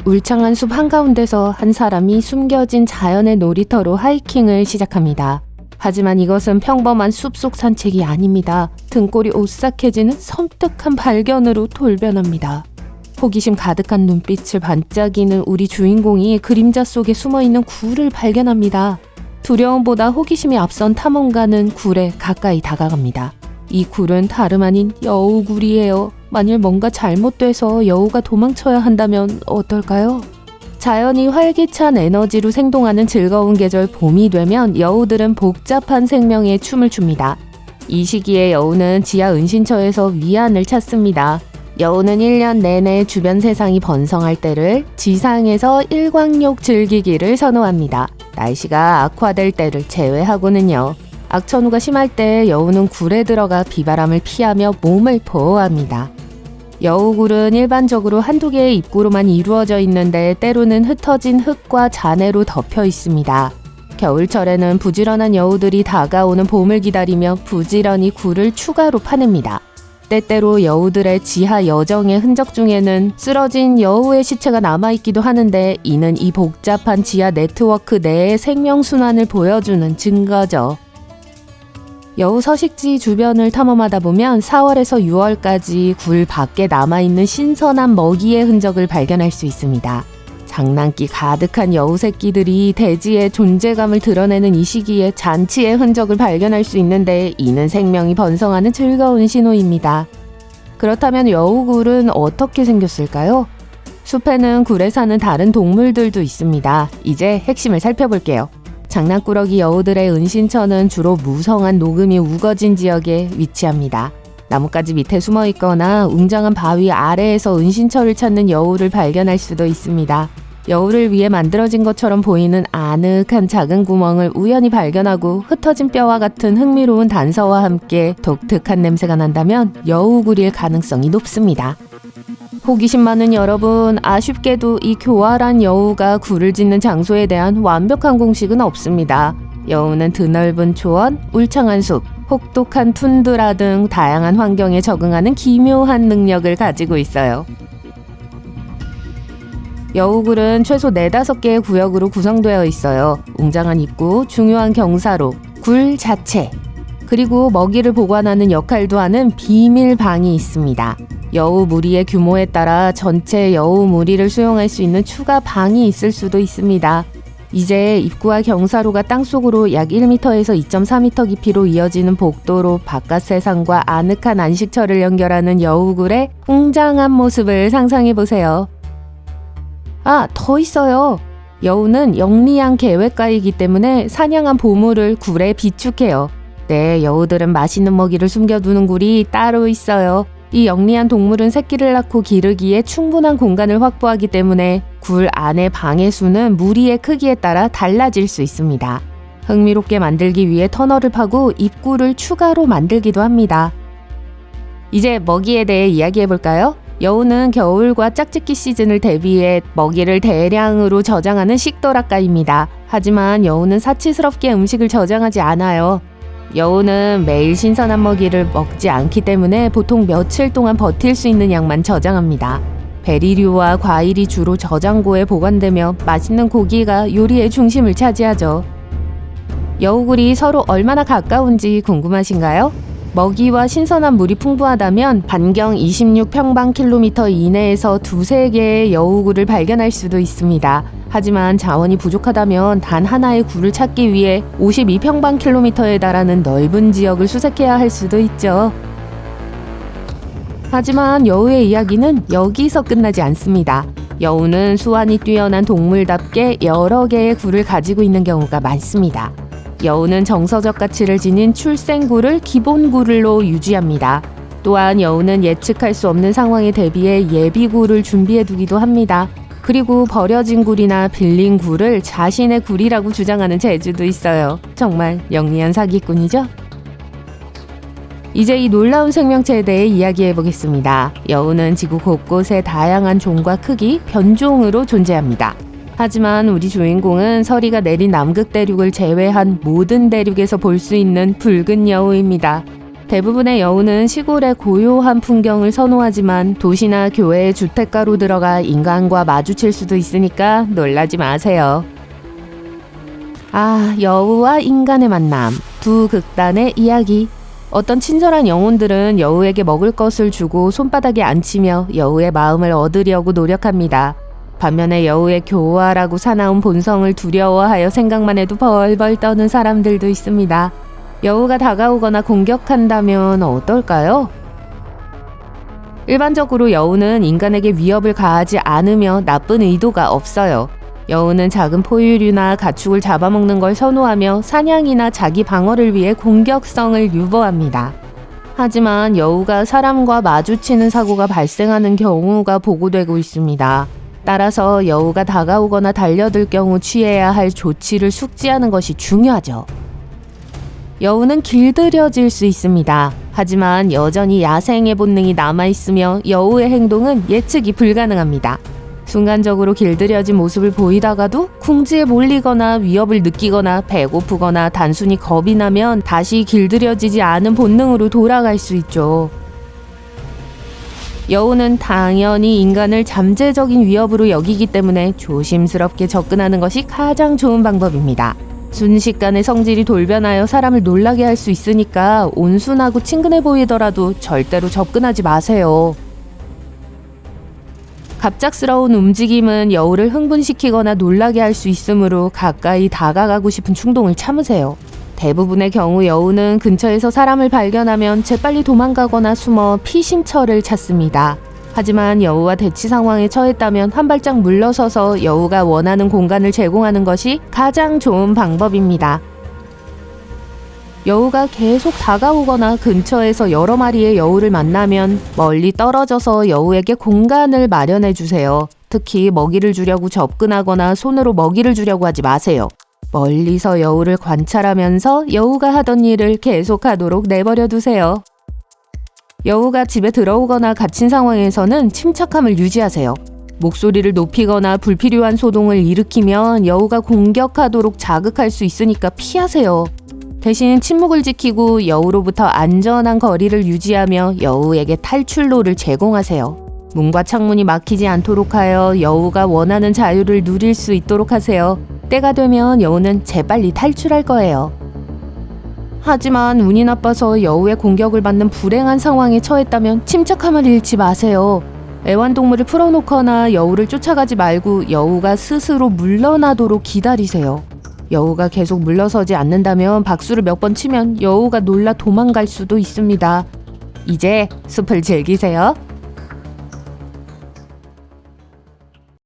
울창한 숲 한가운데서 한 사람이 숨겨진 자연의 놀이터로 하이킹을 시작합니다. 하지만 이것은 평범한 숲속 산책이 아닙니다. 등골이 오싹해지는 섬뜩한 발견으로 돌변합니다. 호기심 가득한 눈빛을 반짝이는 우리 주인공이 그림자 속에 숨어있는 굴을 발견합니다. 두려움보다 호기심이 앞선 탐험가는 굴에 가까이 다가갑니다. 이 굴은 다름 아닌 여우굴이에요. 만일 뭔가 잘못돼서 여우가 도망쳐야 한다면 어떨까요? 자연이 활기찬 에너지로 생동하는 즐거운 계절 봄이 되면 여우들은 복잡한 생명에 춤을 춥니다. 이 시기에 여우는 지하 은신처에서 위안을 찾습니다. 여우는 1년 내내 주변 세상이 번성할 때를 지상에서 일광욕 즐기기를 선호합니다. 날씨가 악화될 때를 제외하고는요. 악천후가 심할 때 여우는 굴에 들어가 비바람을 피하며 몸을 보호합니다. 여우굴은 일반적으로 한두 개의 입구로만 이루어져 있는데 때로는 흩어진 흙과 잔해로 덮여 있습니다. 겨울철에는 부지런한 여우들이 다가오는 봄을 기다리며 부지런히 굴을 추가로 파냅니다. 때때로 여우들의 지하 여정의 흔적 중에는 쓰러진 여우의 시체가 남아있기도 하는데 이는 이 복잡한 지하 네트워크 내의 생명순환을 보여주는 증거죠. 여우 서식지 주변을 탐험하다 보면 4월에서 6월까지 굴 밖에 남아있는 신선한 먹이의 흔적을 발견할 수 있습니다. 장난기 가득한 여우 새끼들이 대지의 존재감을 드러내는 이 시기에 잔치의 흔적을 발견할 수 있는데 이는 생명이 번성하는 즐거운 신호입니다. 그렇다면 여우굴은 어떻게 생겼을까요? 숲에는 굴에 사는 다른 동물들도 있습니다. 이제 핵심을 살펴볼게요. 장난꾸러기 여우들의 은신처는 주로 무성한 녹음이 우거진 지역에 위치합니다. 나뭇가지 밑에 숨어 있거나 웅장한 바위 아래에서 은신처를 찾는 여우를 발견할 수도 있습니다. 여우를 위해 만들어진 것처럼 보이는 아늑한 작은 구멍을 우연히 발견하고 흩어진 뼈와 같은 흥미로운 단서와 함께 독특한 냄새가 난다면 여우굴일 가능성이 높습니다. 호기심 많은 여러분, 아쉽게도 이 교활한 여우가 굴을 짓는 장소에 대한 완벽한 공식은 없습니다. 여우는 드넓은 초원, 울창한 숲, 혹독한 툰드라 등 다양한 환경에 적응하는 기묘한 능력을 가지고 있어요. 여우굴은 최소 4-5개의 구역으로 구성되어 있어요. 웅장한 입구, 중요한 경사로, 굴 자체, 그리고 먹이를 보관하는 역할도 하는 비밀방이 있습니다. 여우 무리의 규모에 따라 전체 여우 무리를 수용할 수 있는 추가 방이 있을 수도 있습니다. 이제 입구와 경사로가 땅속으로 약 1m에서 2.4m 깊이로 이어지는 복도로 바깥 세상과 아늑한 안식처를 연결하는 여우굴의 웅장한 모습을 상상해보세요. 더 있어요. 여우는 영리한 계획가이기 때문에 사냥한 보물을 굴에 비축해요. 네, 여우들은 맛있는 먹이를 숨겨두는 굴이 따로 있어요. 이 영리한 동물은 새끼를 낳고 기르기에 충분한 공간을 확보하기 때문에 굴 안의 방의 수는 무리의 크기에 따라 달라질 수 있습니다. 흥미롭게 만들기 위해 터널을 파고 입구를 추가로 만들기도 합니다. 이제 먹이에 대해 이야기해볼까요? 여우는 겨울과 짝짓기 시즌을 대비해 먹이를 대량으로 저장하는 식도락가입니다. 하지만 여우는 사치스럽게 음식을 저장하지 않아요. 여우는 매일 신선한 먹이를 먹지 않기 때문에 보통 며칠 동안 버틸 수 있는 양만 저장합니다. 베리류와 과일이 주로 저장고에 보관되며 맛있는 고기가 요리의 중심을 차지하죠. 여우굴이 서로 얼마나 가까운지 궁금하신가요? 먹이와 신선한 물이 풍부하다면 반경 26평방킬로미터 이내에서 2-3개의 여우굴을 발견할 수도 있습니다. 하지만 자원이 부족하다면 단 하나의 굴을 찾기 위해 52평방킬로미터에 달하는 넓은 지역을 수색해야 할 수도 있죠. 하지만 여우의 이야기는 여기서 끝나지 않습니다. 여우는 수완이 뛰어난 동물답게 여러 개의 굴을 가지고 있는 경우가 많습니다. 여우는 정서적 가치를 지닌 출생굴을 기본굴로 유지합니다. 또한 여우는 예측할 수 없는 상황에 대비해 예비굴을 준비해두기도 합니다. 그리고 버려진 굴이나 빌린 굴을 자신의 굴이라고 주장하는 재주도 있어요. 정말 영리한 사기꾼이죠? 이제 이 놀라운 생명체에 대해 이야기해보겠습니다. 여우는 지구 곳곳에 다양한 종과 크기, 변종으로 존재합니다. 하지만 우리 주인공은 서리가 내린 남극 대륙을 제외한 모든 대륙에서 볼 수 있는 붉은 여우입니다. 대부분의 여우는 시골의 고요한 풍경을 선호하지만 도시나 교외의 주택가로 들어가 인간과 마주칠 수도 있으니까 놀라지 마세요. 여우와 인간의 만남, 두 극단의 이야기. 어떤 친절한 영혼들은 여우에게 먹을 것을 주고 손바닥에 앉히며 여우의 마음을 얻으려고 노력합니다. 반면에 여우의 교활하고 사나운 본성을 두려워하여 생각만 해도 벌벌 떠는 사람들도 있습니다. 여우가 다가오거나 공격한다면 어떨까요? 일반적으로 여우는 인간에게 위협을 가하지 않으며 나쁜 의도가 없어요. 여우는 작은 포유류나 가축을 잡아먹는 걸 선호하며 사냥이나 자기 방어를 위해 공격성을 유보합니다. 하지만 여우가 사람과 마주치는 사고가 발생하는 경우가 보고되고 있습니다. 따라서 여우가 다가오거나 달려들 경우 취해야 할 조치를 숙지하는 것이 중요하죠. 여우는 길들여질 수 있습니다. 하지만 여전히 야생의 본능이 남아있으며 여우의 행동은 예측이 불가능합니다. 순간적으로 길들여진 모습을 보이다가도 궁지에 몰리거나 위협을 느끼거나 배고프거나 단순히 겁이 나면 다시 길들여지지 않은 본능으로 돌아갈 수 있죠. 여우는 당연히 인간을 잠재적인 위협으로 여기기 때문에 조심스럽게 접근하는 것이 가장 좋은 방법입니다. 순식간에 성질이 돌변하여 사람을 놀라게 할 수 있으니까 온순하고 친근해 보이더라도 절대로 접근하지 마세요. 갑작스러운 움직임은 여우를 흥분시키거나 놀라게 할 수 있으므로 가까이 다가가고 싶은 충동을 참으세요. 대부분의 경우 여우는 근처에서 사람을 발견하면 재빨리 도망가거나 숨어 피신처를 찾습니다. 하지만 여우와 대치 상황에 처했다면 한 발짝 물러서서 여우가 원하는 공간을 제공하는 것이 가장 좋은 방법입니다. 여우가 계속 다가오거나 근처에서 여러 마리의 여우를 만나면 멀리 떨어져서 여우에게 공간을 마련해 주세요. 특히 먹이를 주려고 접근하거나 손으로 먹이를 주려고 하지 마세요. 멀리서 여우를 관찰하면서 여우가 하던 일을 계속하도록 내버려 두세요. 여우가 집에 들어오거나 갇힌 상황에서는 침착함을 유지하세요. 목소리를 높이거나 불필요한 소동을 일으키면 여우가 공격하도록 자극할 수 있으니까 피하세요. 대신 침묵을 지키고 여우로부터 안전한 거리를 유지하며 여우에게 탈출로를 제공하세요. 문과 창문이 막히지 않도록 하여 여우가 원하는 자유를 누릴 수 있도록 하세요. 때가 되면 여우는 재빨리 탈출할 거예요. 하지만 운이 나빠서 여우의 공격을 받는 불행한 상황에 처했다면 침착함을 잃지 마세요. 애완동물을 풀어놓거나 여우를 쫓아가지 말고 여우가 스스로 물러나도록 기다리세요. 여우가 계속 물러서지 않는다면 박수를 몇 번 치면 여우가 놀라 도망갈 수도 있습니다. 이제 숲을 즐기세요.